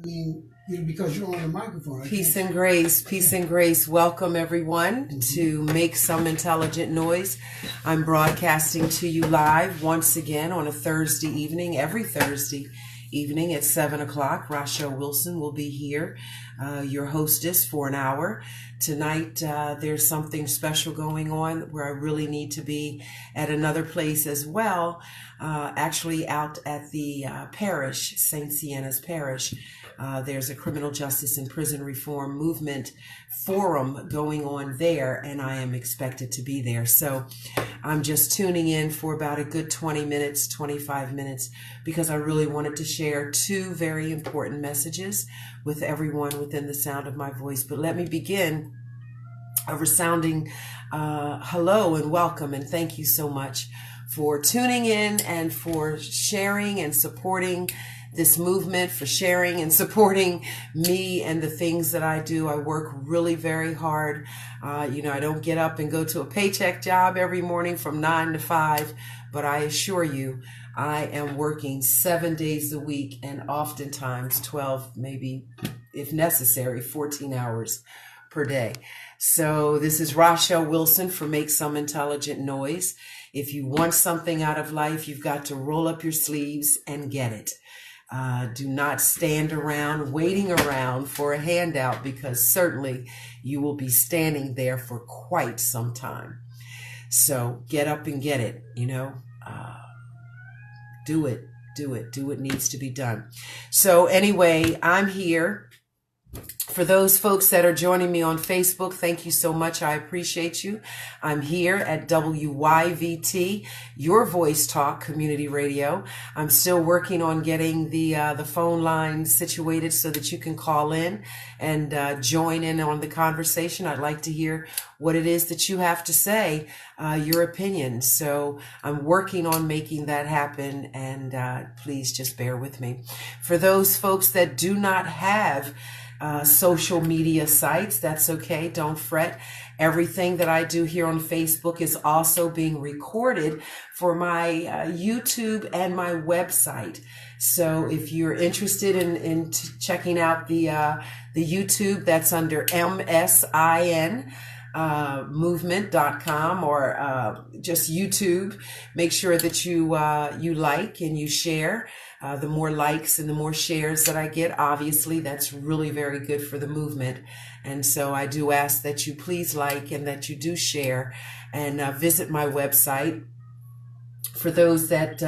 mean, because you're on the microphone. Peace and grace, peace and grace. Welcome everyone to Make Some Intelligent Noise. I'm broadcasting to you live once again on a Thursday evening, every Thursday evening at 7 o'clock. Rachelle Wilson will be here, your hostess for an hour. Tonight, there's something special going on where I really need to be at another place as well, actually out at the parish, St. Sienna's Parish. There's a criminal justice and prison reform movement forum going on there, and I am expected to be there. So I'm just tuning in for about a good 20 minutes, 25 minutes, because I really wanted to share two very important messages with everyone within the sound of my voice. But let me begin a resounding hello and welcome, and thank you so much for tuning in and for sharing and supporting this movement, for sharing and supporting me and the things that I do. I work really very hard. I don't get up and go to a paycheck job every morning from 9 to 5, but I assure you, I am working 7 days a week and oftentimes 12, maybe if necessary, 14 hours per day. So this is Rachelle Wilson for Make Some Intelligent Noise. If you want something out of life, you've got to roll up your sleeves and get it. Do not stand around waiting around for a handout, because certainly you will be standing there for quite some time. So get up and get it, do it. Do what needs to be done. So anyway, I'm here. For those folks that are joining me on Facebook, thank you so much. I appreciate you. I'm here at WYVT, Your Voice Talk Community Radio. I'm still working on getting the phone line situated so that you can call in and join in on the conversation. I'd like to hear what it is that you have to say, your opinion. So I'm working on making that happen, and please just bear with me. For those folks that do not have social media sites, that's okay. Don't fret. Everything that I do here on Facebook is also being recorded for my YouTube and my website. So if you're interested in checking out the YouTube, that's under MSIN. Movement.com or just YouTube. Make sure that you like and you share. The more likes and the more shares that I get, obviously, that's really very good for the movement. And so I do ask that you please like and that you do share, and visit my website. For those that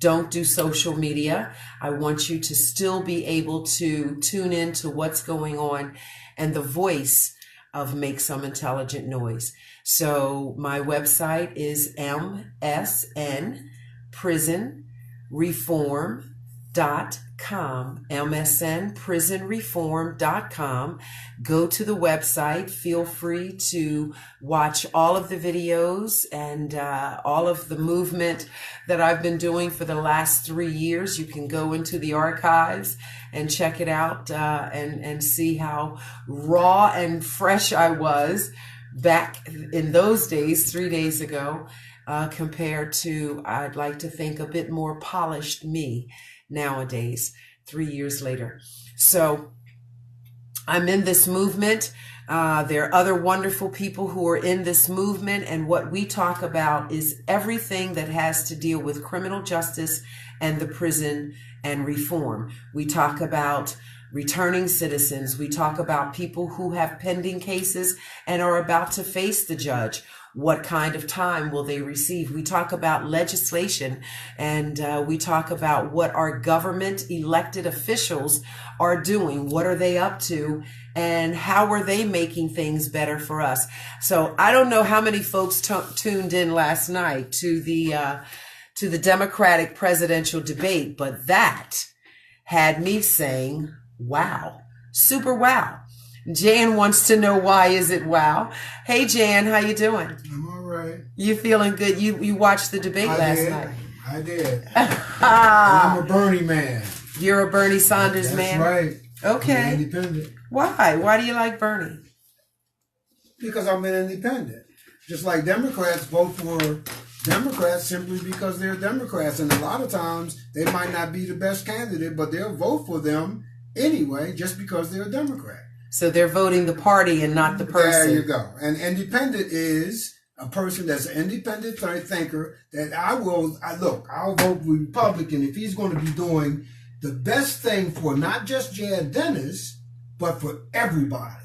don't do social media, I want you to still be able to tune in to what's going on and the voice of Make Some Intelligent Noise. So my website is msnprisonreform.com, msnprisonreform.com. Go to the website. Feel free to watch all of the videos and all of the movement that I've been doing for the last 3 years. You can go into the archives and check it out and see how raw and fresh I was back in those days, 3 days ago, compared to, I'd like to think, a bit more polished me nowadays, 3 years later. So I'm in this movement. There are other wonderful people who are in this movement, and what we talk about is everything that has to deal with criminal justice and the prison and reform. We talk about returning citizens. We talk about people who have pending cases and are about to face the judge. What kind of time will they receive? We talk about legislation, and we talk about what our government elected officials are doing. What are they up to, and how are they making things better for us? So I don't know how many folks tuned in last night to the Democratic presidential debate, but that had me saying, wow, super wow. Jaehn wants to know, why is it wow? Hey, Jaehn, how you doing? I'm all right. You feeling good? You watched the debate last night. I did. I'm a Bernie man. You're a Bernie Sanders man? That's right. Okay. I'm independent. Why? Why do you like Bernie? Because I'm an independent. Just like Democrats vote for Democrats simply because they're Democrats. And a lot of times they might not be the best candidate, but they'll vote for them anyway, just because they're a Democrat. So they're voting the party and not the person. There you go. And independent is a person that's an independent thinker that I'll vote Republican if he's going to be doing the best thing for not just Jaehn Dennis, but for everybody.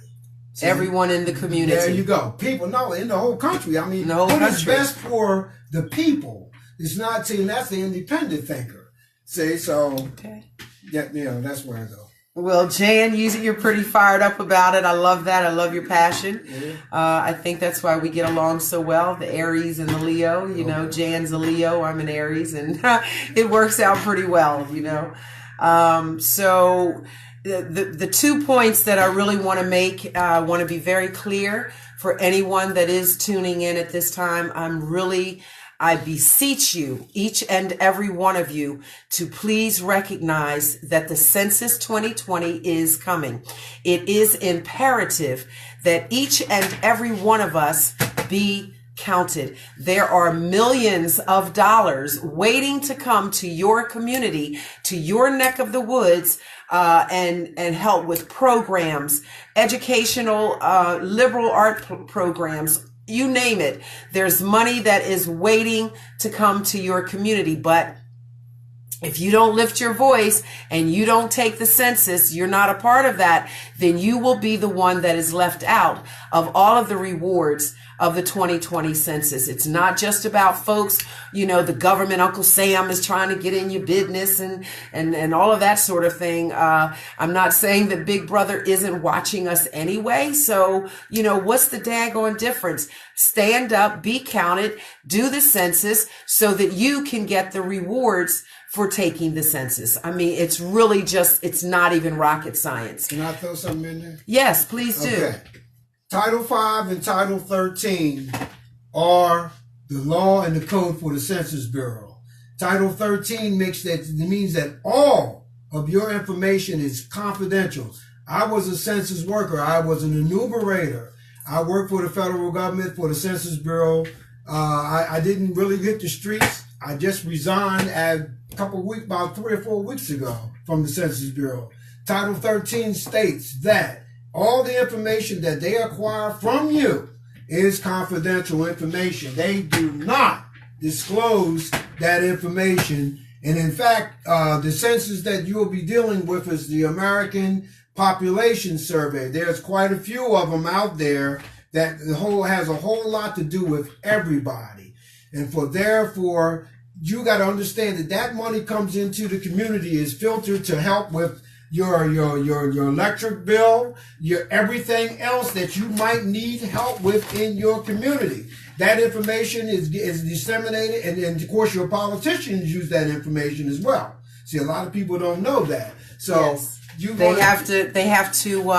See? Everyone in the community. There you go. People, no, in the whole country. I mean, what is best for the people? It's not saying that's the independent thinker. See, so, yeah, that's where I go. Well, Jaehn, you're pretty fired up about it. I love that. I love your passion. Yeah. I think that's why we get along so well. The Aries and the Leo, you know, Jaehn's a Leo, I'm an Aries, and it works out pretty well, you know. So the 2 points that I really want to make, I want to be very clear for anyone that is tuning in at this time. I beseech you, each and every one of you, to please recognize that the Census 2020 is coming. It is imperative that each and every one of us be counted. There are millions of dollars waiting to come to your community, to your neck of the woods, and help with programs, educational, liberal art programs, you name it. There's money that is waiting to come to your community. But if you don't lift your voice and you don't take the census, you're not a part of that, then you will be the one that is left out of all of the rewards of the 2020 census. It's not just about folks, you know, the government, Uncle Sam is trying to get in your business and all of that sort of thing. I'm not saying that Big Brother isn't watching us anyway. So, you know, what's the daggone difference? Stand up, be counted, do the census so that you can get the rewards for taking the census. I mean, it's really just, it's not even rocket science. Can I throw something in there? Yes, please do. Okay. Title 5 and Title 13 are the law and the code for the Census Bureau. Title 13 means that all of your information is confidential. I was a census worker. I was an enumerator. I worked for the federal government for the Census Bureau. I didn't really hit the streets. I just resigned about 3 or 4 weeks ago from the Census Bureau. Title 13 states that all the information that they acquire from you is confidential information. They do not disclose that information. And in fact, the census that you will be dealing with is the American Population Survey. There's quite a few of them out there that has a whole lot to do with everybody. And therefore, you got to understand that money comes into the community, is filtered to help with your electric bill, your everything else that you might need help with in your community. That information is disseminated, and of course your politicians use that information as well. See, a lot of people don't know that. So yes. They have to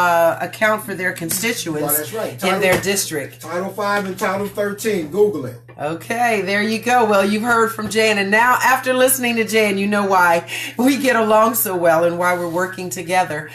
account for their constituents. Well, that's right. In their district. Title 5 and Title 13. Google it. Okay, there you go. Well, you've heard from Jaehn, and now after listening to Jaehn, you know why we get along so well and why we're working together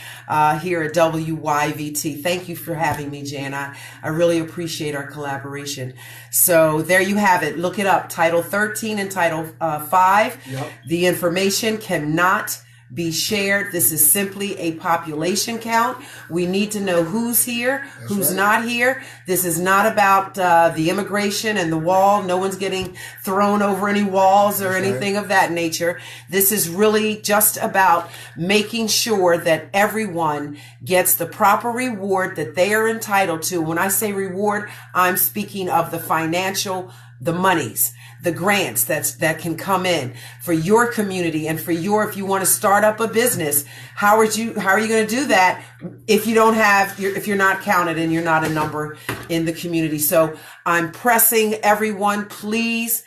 here at WYVT. Thank you for having me, Jaehn. I really appreciate our collaboration. So there you have it. Look it up. Title 13 and Title 5. Yep. The information cannot be shared. This is simply a population count. We need to know who's here, who's not here. This is not about the immigration and the wall. No one's getting thrown over any walls or anything of that nature. This is really just about making sure that everyone gets the proper reward that they are entitled to. When I say reward, I'm speaking of the financial, the monies, the grants that can come in for your community and for if you want to start up a business. How are you going to do that if if you're not counted and you're not a number in the community? So I'm pressing everyone, please,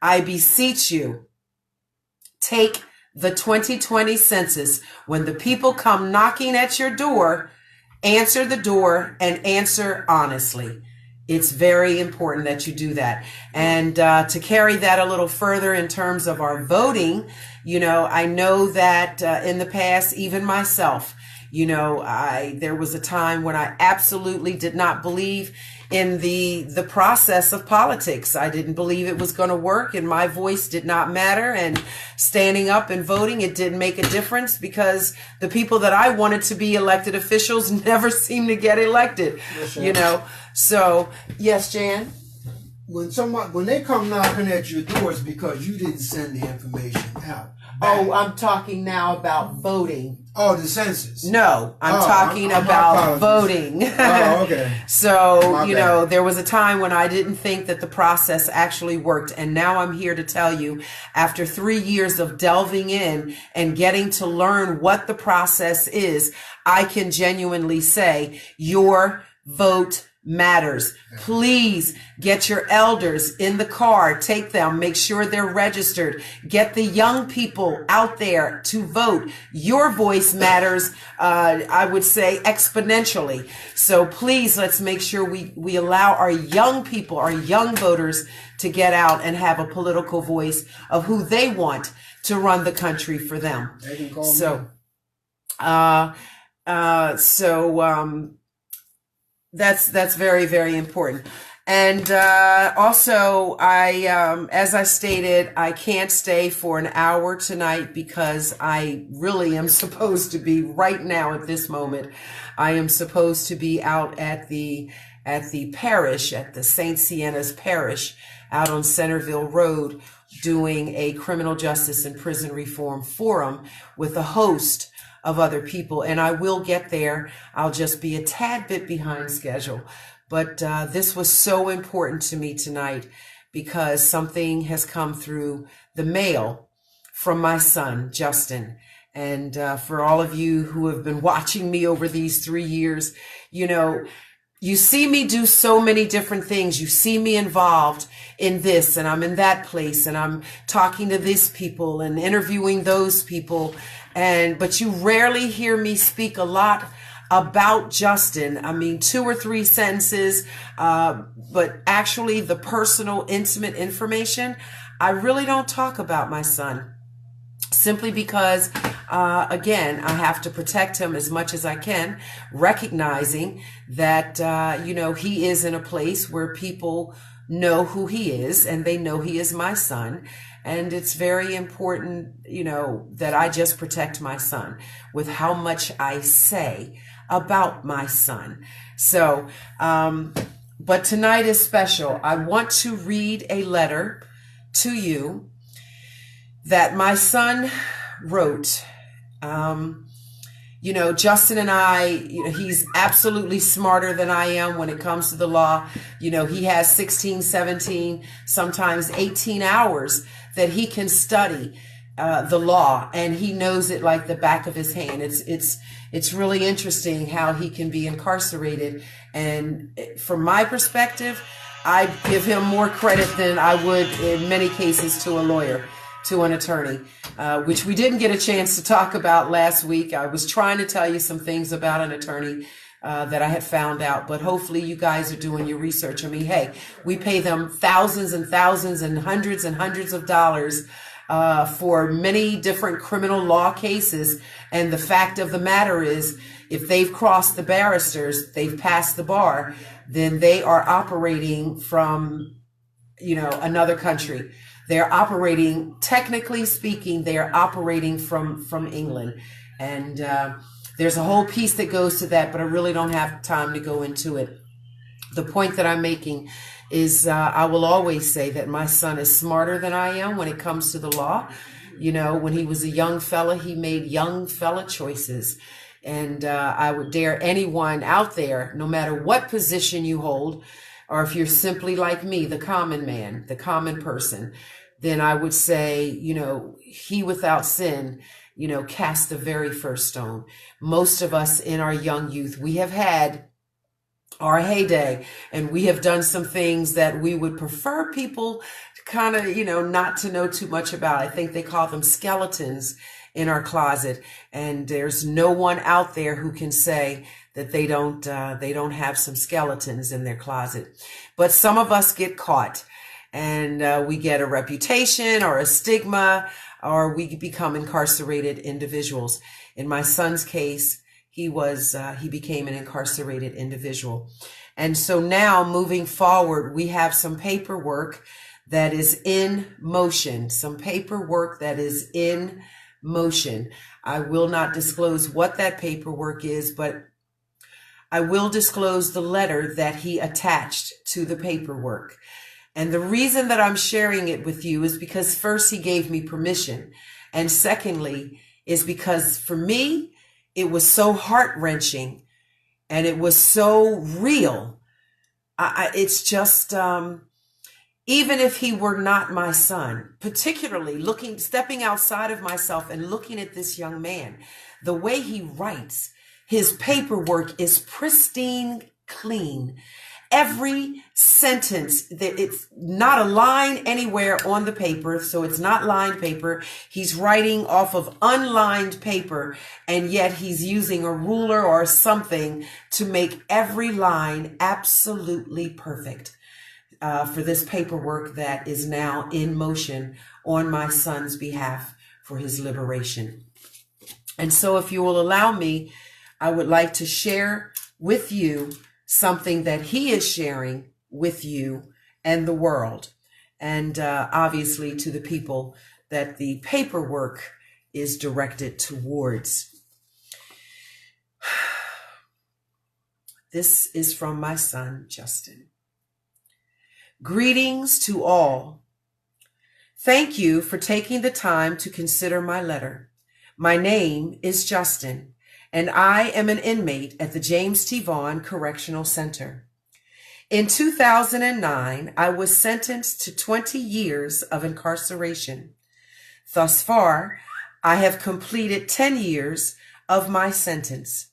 I beseech you, take the 2020 census. When the people come knocking at your door, answer the door and answer honestly. It's very important that you do that. And to carry that a little further in terms of our voting, I know that in the past, even myself, there was a time when I absolutely did not believe in the process of politics. I didn't believe it was going to work, and my voice did not matter. And standing up and voting, it didn't make a difference because the people that I wanted to be elected officials never seem to get elected. Yes, So yes, Jaehn. When they come knocking at your doors because you didn't send the information out. Oh, I'm talking now about voting. Oh, the census. No, I'm talking about voting. Oh, okay. So, there was a time when I didn't think that the process actually worked. And now I'm here to tell you, after 3 years of delving in and getting to learn what the process is, I can genuinely say your vote matters. Please get your elders in the car, take them, make sure they're registered, get the young people out there to vote. Your voice matters, I would say exponentially. So please, let's make sure we allow our young people, our young voters to get out and have a political voice of who they want to run the country for them. They can call me. That's very, very important. And also, as I stated, I can't stay for an hour tonight because I really am supposed to be right now at this moment. I am supposed to be out at the parish, at the St. Sienna's Parish, out on Centerville Road, doing a criminal justice and prison reform forum with a host of other people, and I will get there. I'll just be a tad bit behind schedule, but this was so important to me tonight because something has come through the mail from my son, Justyn. And for all of you who have been watching me over these 3 years, you see me do so many different things. You see me involved in this, and I'm in that place, and I'm talking to these people and interviewing those people. But you rarely hear me speak a lot about Justyn. I mean, 2 or 3 sentences, but actually the personal, intimate information, I really don't talk about my son. Simply because, again, I have to protect him as much as I can, recognizing that, he is in a place where people know who he is and they know he is my son. And it's very important, that I just protect my son with how much I say about my son. So, but tonight is special. I want to read a letter to you that my son wrote. Justyn and I, he's absolutely smarter than I am when it comes to the law. He has 16, 17, sometimes 18 hours that he can study the law, and he knows it like the back of his hand. It's really interesting how he can be incarcerated. And from my perspective, I give him more credit than I would in many cases to a lawyer, to an attorney, which we didn't get a chance to talk about last week. I was trying to tell you some things about an attorney that I had found out, but hopefully you guys are doing your research. I mean, hey, we pay them thousands and thousands and hundreds of dollars for many different criminal law cases. And the fact of the matter is, if they've crossed the barristers, they've passed the bar, then they are operating from, another country. They're operating, technically speaking, they are operating from England. And there's a whole piece that goes to that, but I really don't have time to go into it. The point that I'm making is I will always say that my son is smarter than I am when it comes to the law. When he was a young fella, he made young fella choices. And I would dare anyone out there, no matter what position you hold, or if you're simply like me, the common man, the common person, then I would say, he without sin, cast the very first stone. Most of us in our young youth, we have had our heyday, and we have done some things that we would prefer people to kind of, not to know too much about. I think they call them skeletons in our closet, and there's no one out there who can say that they don't have some skeletons in their closet. But some of us get caught, and we get a reputation or a stigma, or we become incarcerated individuals. In my son's case, he became an incarcerated individual. And so now moving forward, we have some paperwork that is in motion, I will not disclose what that paperwork is, but I will disclose the letter that he attached to the paperwork. And the reason that I'm sharing it with you is because first, he gave me permission. And secondly, is because for me, it was so heart-wrenching and it was so real. It's just, even if he were not my son, particularly stepping outside of myself and looking at this young man, the way he writes, his paperwork is pristine, clean. Every sentence, it's not a line anywhere on the paper, so it's not lined paper. He's writing off of unlined paper, and yet he's using a ruler or something to make every line absolutely perfect for this paperwork that is now in motion on my son's behalf for his liberation. And so if you will allow me, I would like to share with you something that he is sharing with you and the world, and obviously to the people that the paperwork is directed towards. This is from my son, Justyn. Greetings to all. Thank you for taking the time to consider my letter. My name is Justyn, and I am an inmate at the James T. Vaughn Correctional Center. In 2009, I was sentenced to 20 years of incarceration. Thus far, I have completed 10 years of my sentence.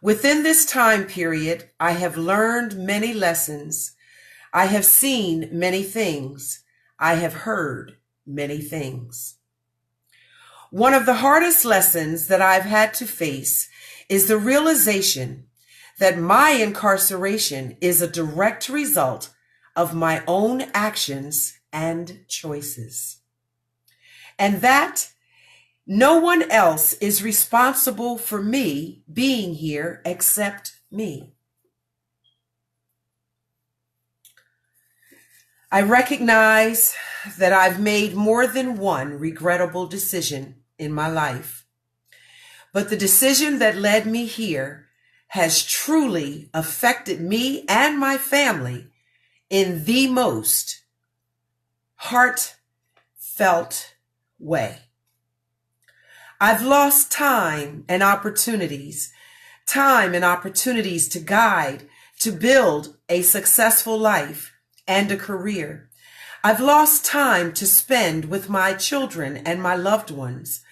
Within this time period, I have learned many lessons. I have seen many things. I have heard many things. One of the hardest lessons that I've had to face is the realization that my incarceration is a direct result of my own actions and choices, and that no one else is responsible for me being here except me. I recognize that I've made more than one regrettable decision in my life, but the decision that led me here has truly affected me and my family in the most heartfelt way. I've lost time and opportunities to guide, to build a successful life and a career. I've lost time to spend with my children and my loved ones,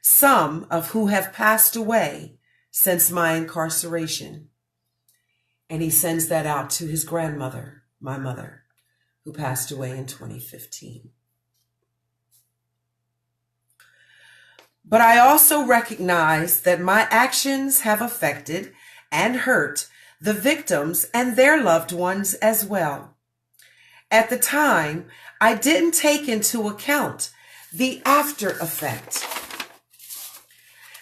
some of who have passed away since my incarceration. And he sends that out to his grandmother, my mother, who passed away in 2015. But I also recognize that my actions have affected and hurt the victims and their loved ones as well. At the time, I didn't take into account the after effect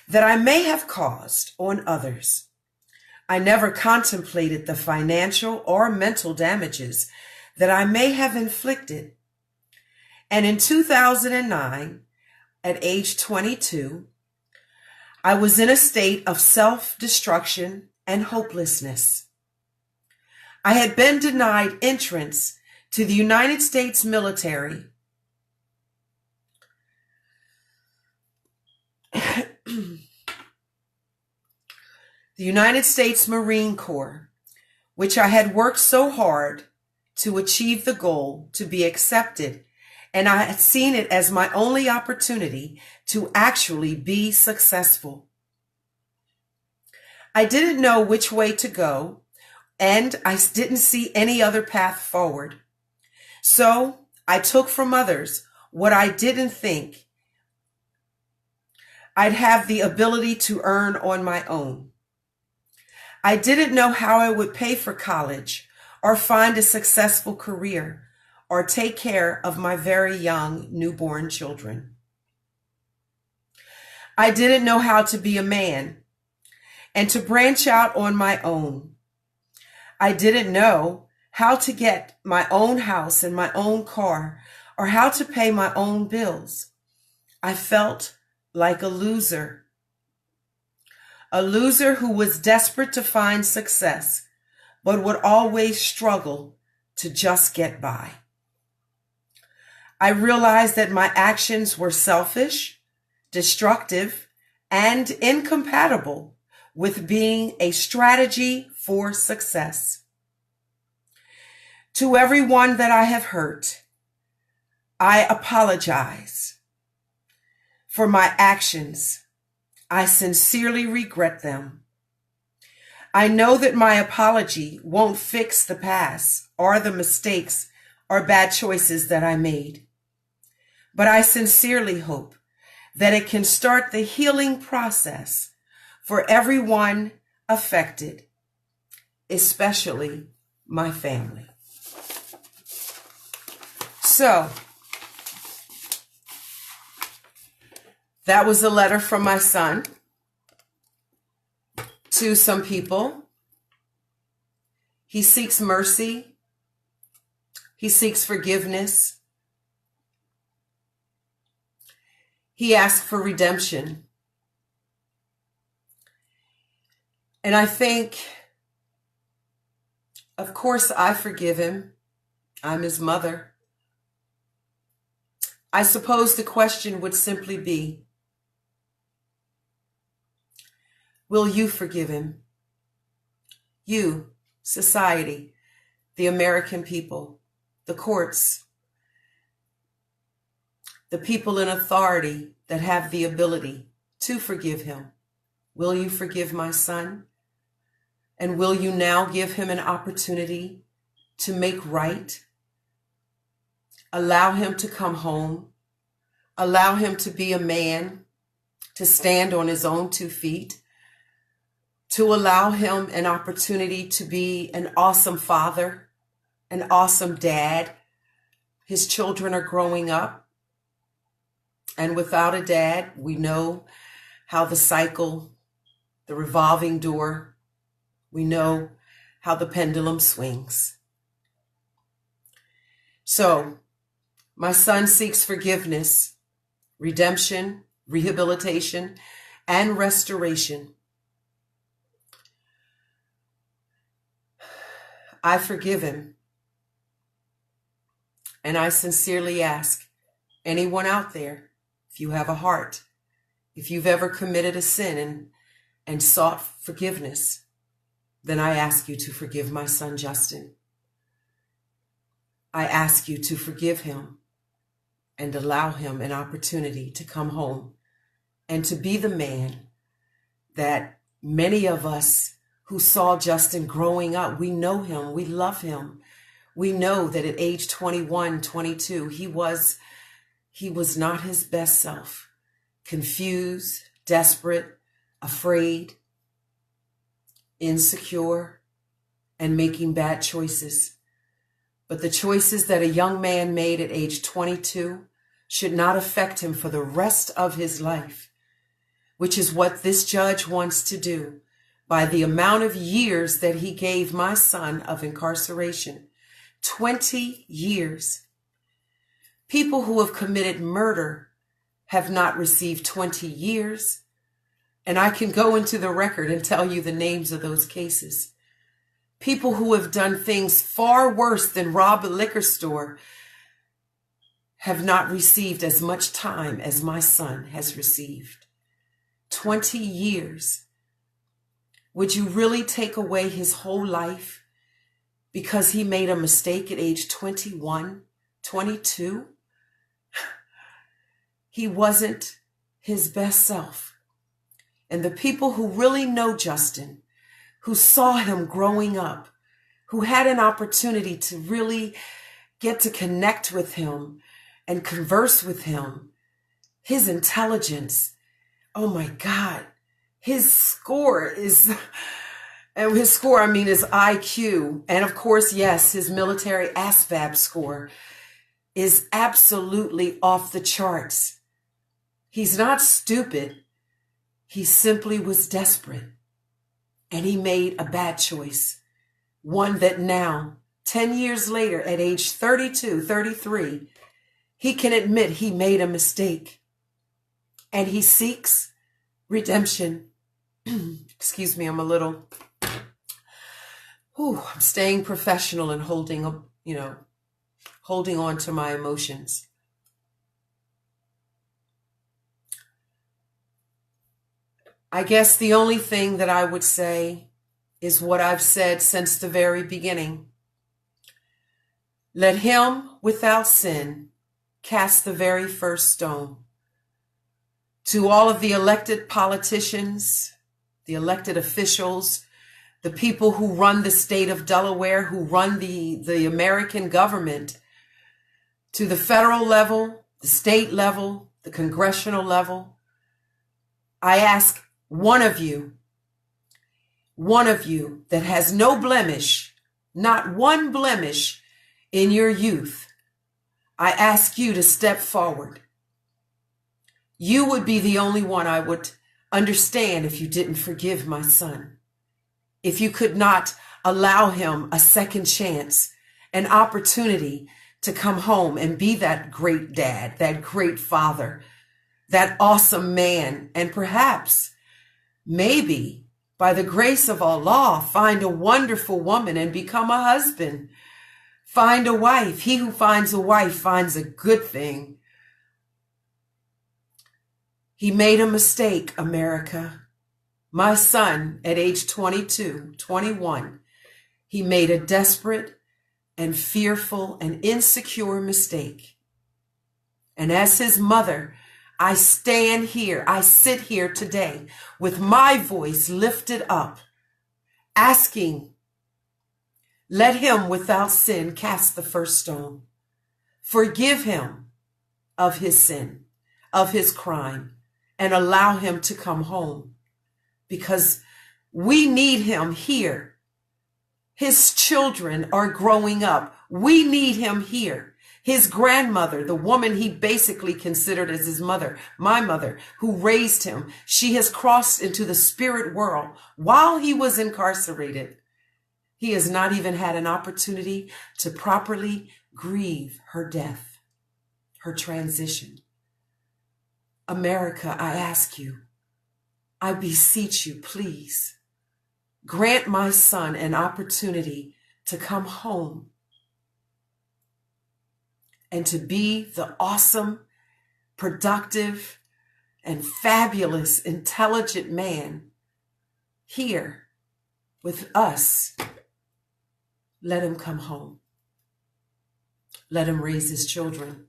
that I may have caused on others. I never contemplated the financial or mental damages that I may have inflicted. And in 2009, at age 22, I was in a state of self-destruction and hopelessness. I had been denied entrance to the United States military, the United States Marine Corps, which I had worked so hard to achieve the goal to be accepted, and I had seen it as my only opportunity to actually be successful. I didn't know which way to go, and I didn't see any other path forward. So I took from others what I didn't think I'd have the ability to earn on my own. I didn't know how I would pay for college or find a successful career or take care of my very young newborn children. I didn't know how to be a man and to branch out on my own. I didn't know how to get my own house and my own car or how to pay my own bills. I felt like a loser who was desperate to find success, but would always struggle to just get by. I realized that my actions were selfish, destructive, and incompatible with being a strategy for success. To everyone that I have hurt, I apologize for my actions. I sincerely regret them. I know that my apology won't fix the past or the mistakes or bad choices that I made, but I sincerely hope that it can start the healing process for everyone affected, especially my family. So, that was a letter from my son to some people. He seeks mercy. He seeks forgiveness. He asks for redemption. And I think, of course, I forgive him. I'm his mother. I suppose the question would simply be, will you forgive him? You, society, the American people, the courts, the people in authority that have the ability to forgive him. Will you forgive my son? And will you now give him an opportunity to make right? Allow him to come home. Allow him to be a man, to stand on his own 2 feet, to allow him an opportunity to be an awesome father, an awesome dad. His children are growing up, and without a dad, we know how the cycle, the revolving door, we know how the pendulum swings. So, my son seeks forgiveness, redemption, rehabilitation, and restoration. I forgive him. And I sincerely ask anyone out there, if you have a heart, if you've ever committed a sin and sought forgiveness, then I ask you to forgive my son, Justyn. I ask you to forgive him and allow him an opportunity to come home and to be the man that many of us who saw Justyn growing up, we know him, we love him. We know that at age 21, 22, he was not his best self, confused, desperate, afraid, insecure, and making bad choices. But the choices that a young man made at age 22 should not affect him for the rest of his life, which is what this judge wants to do by the amount of years that he gave my son of incarceration. 20 years. People who have committed murder have not received 20 years. And I can go into the record and tell you the names of those cases. People who have done things far worse than rob a liquor store have not received as much time as my son has received. 20 years. Would you really take away his whole life because he made a mistake at age 21, 22? He wasn't his best self. And the people who really know Justyn, who saw him growing up, who had an opportunity to really get to connect with him and converse with him, his intelligence, oh my God, his score is, and his score, I mean his IQ, and of course, yes, his military ASVAB score is absolutely off the charts. He's not stupid. He simply was desperate. And he made a bad choice One that now, 10 years later, at age 32, 33, he can admit he made a mistake and he seeks redemption. Excuse me, I'm staying professional and holding on to my emotions. I guess the only thing that I would say is what I've said since the very beginning. Let him without sin cast the very first stone. To all of the elected politicians, the elected officials, the people who run the state of Delaware, who run the American government, to the federal level, the state level, the congressional level, I ask one of you that has no blemish, not one blemish in your youth, I ask you to step forward. You would be the only one I would understand if you didn't forgive my son. If you could not allow him a second chance, an opportunity to come home and be that great dad, that great father, that awesome man, and perhaps, maybe, by the grace of Allah, find a wonderful woman and become a husband. Find a wife. He who finds a wife finds a good thing. He made a mistake, America. My son, at age 22, 21, he made a desperate and fearful and insecure mistake. And as his mother, I stand here, I sit here today with my voice lifted up, asking, let him without sin cast the first stone. Forgive him of his sin, of his crime, and allow him to come home, because we need him here. His children are growing up. We need him here. His grandmother, the woman he basically considered as his mother, my mother, who raised him, she has crossed into the spirit world while he was incarcerated. He has not even had an opportunity to properly grieve her death, her transition. America, I ask you, I beseech you, please, grant my son an opportunity to come home and to be the awesome, productive, and fabulous, intelligent man here with us. Let him come home. Let him raise his children.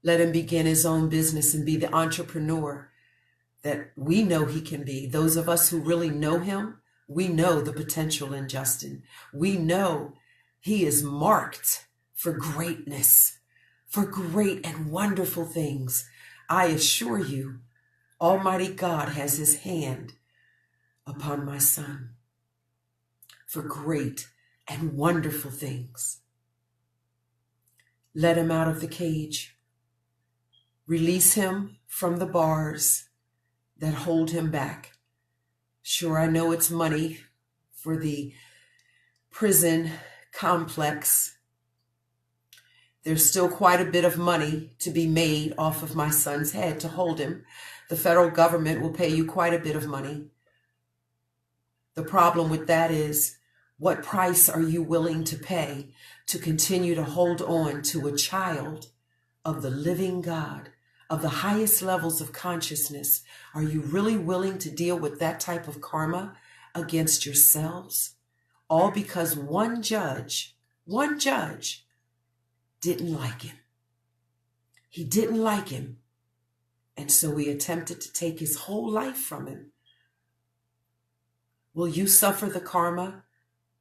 Let him begin his own business and be the entrepreneur that we know he can be. Those of us who really know him, we know the potential in Justyn. We know he is marked for greatness, for great and wonderful things. I assure you, Almighty God has his hand upon my son for great and wonderful things. Let him out of the cage. Release him from the bars that hold him back. Sure, I know it's money for the prison complex. There's still quite a bit of money to be made off of my son's head to hold him. The federal government will pay you quite a bit of money. The problem with that is, what price are you willing to pay to continue to hold on to a child of the living God, of the highest levels of consciousness? Are you really willing to deal with that type of karma against yourselves? All because one judge didn't like him. He didn't like him. And so he attempted to take his whole life from him. Will you suffer the karma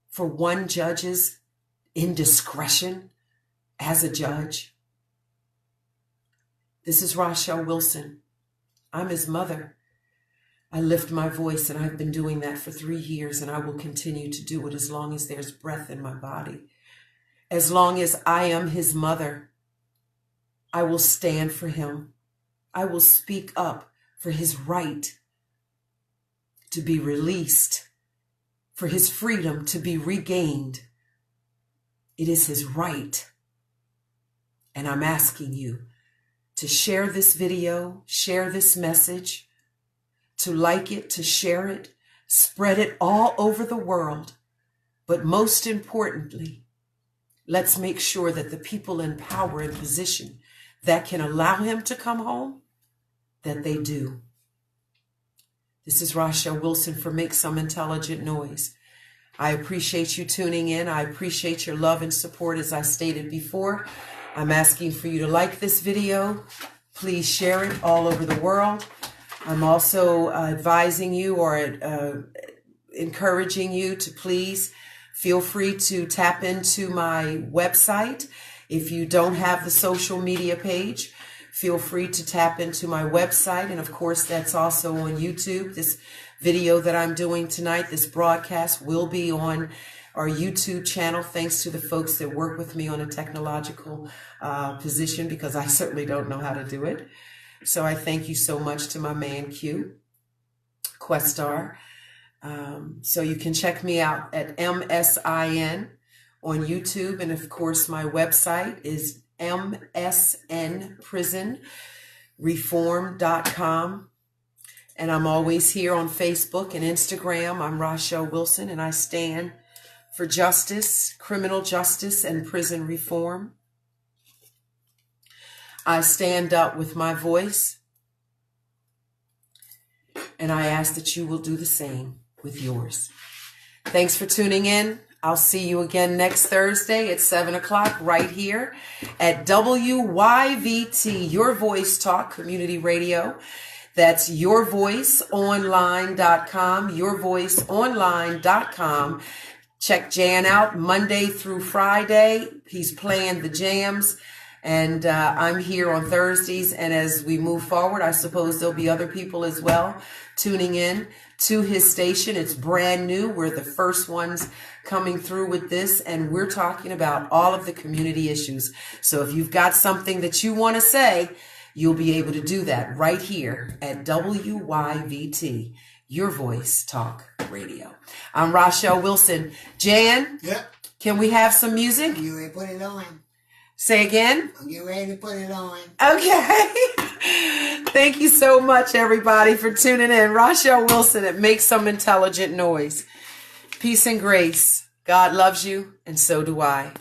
for one judge's indiscretion as a judge? This is Rachelle Wilson. I'm his mother. I lift my voice, and I've been doing that for 3 years, and I will continue to do it as long as there's breath in my body. As long as I am his mother, I will stand for him. I will speak up for his right to be released for his freedom to be regained. It is his right. And I'm asking you to share this video, share this message, to like it, to share it, spread it all over the world. But most importantly, let's make sure that the people in power and position that can allow him to come home, that they do. This is Rachelle Wilson for Make Some Intelligent Noise. I appreciate you tuning in. I appreciate your love and support, as I stated before. I'm asking for you to like this video. Please share it all over the world. I'm also advising you or encouraging you to please feel free to tap into my website. If you don't have the social media page, feel free to tap into my website. And of course, that's also on YouTube. This video that I'm doing tonight, this broadcast, will be on our YouTube channel, thanks to the folks that work with me on a technological position, because I certainly don't know how to do it. So I thank you so much to my man Q, Questar. So you can check me out at MSIN on YouTube. And of course, my website is msnprisonreform.com. And I'm always here on Facebook and Instagram. I'm Rachelle Wilson, and I stand for justice, criminal justice, and prison reform. I stand up with my voice, and I ask that you will do the same with yours. Thanks for tuning in. I'll see you again next Thursday at 7 o'clock right here at WYVT, Your Voice Talk Community Radio. That's yourvoiceonline.com, yourvoiceonline.com. Check Jaehn out Monday through Friday. He's playing the jams. And I'm here on Thursdays. And as we move forward, I suppose there'll be other people as well tuning in to his station. It's brand new. We're the first ones coming through with this. And we're talking about all of the community issues. So if you've got something that you want to say, you'll be able to do that right here at WYVT, Your Voice Talk Radio. I'm Rachelle Wilson. Jaehn, Yep. Can we have some music? You ready to put it on? Say again? I'm getting ready to put it on. Okay. Thank you so much, everybody, for tuning in. Rachelle Wilson at Make Some Intelligent Noise. Peace and grace. God loves you, and so do I.